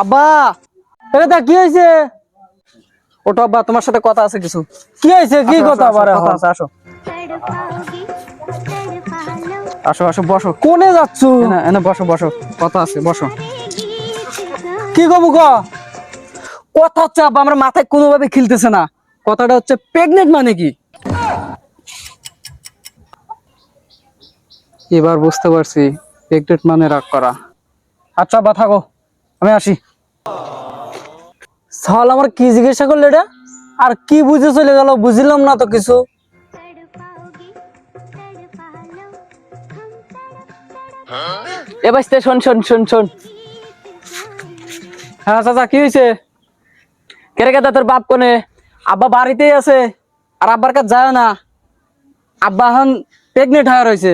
আব্বা, এটা কি হয়েছে? ওটো আব্বা, তোমার সাথে কথা আছে কিছু। কি হয়েছে? কি আসো, কথা আসো, আবার আসো, কথা এখন? আছে, আসো। আসো আসো, বসো। কোনে যাচ্ছু? এনে এনে বসো বসো, কথা আছে, বসো। কি কবু ক? কথা হচ্ছে আব্বা, আমার মাথায় কোনোভাবে খেলতেছে না। কথাটা হচ্ছে প্রেগনেন্ট মানে কি? এবার বুঝতে পারছি প্রেগনেন্ট মানে রাগ করা। আচ্ছা আব্বা থাকো, আমি আসি। সাল আমার কি জিজ্ঞাসা করলে এটা? আর কি বুঝে চলে গেল? বুঝলাম না তো কিছু। এ বাইস্তে, শোন শোন শোন শোন। হ্যাঁ চাচা, কি হয়েছে? কেরে কেদা তোর বাপ কোনে? আব্বা বাড়িতেই আছে, আর আব্বার কাছে যায় না। আব্বা এখন প্রেগনেন্ট হয়ে রয়েছে।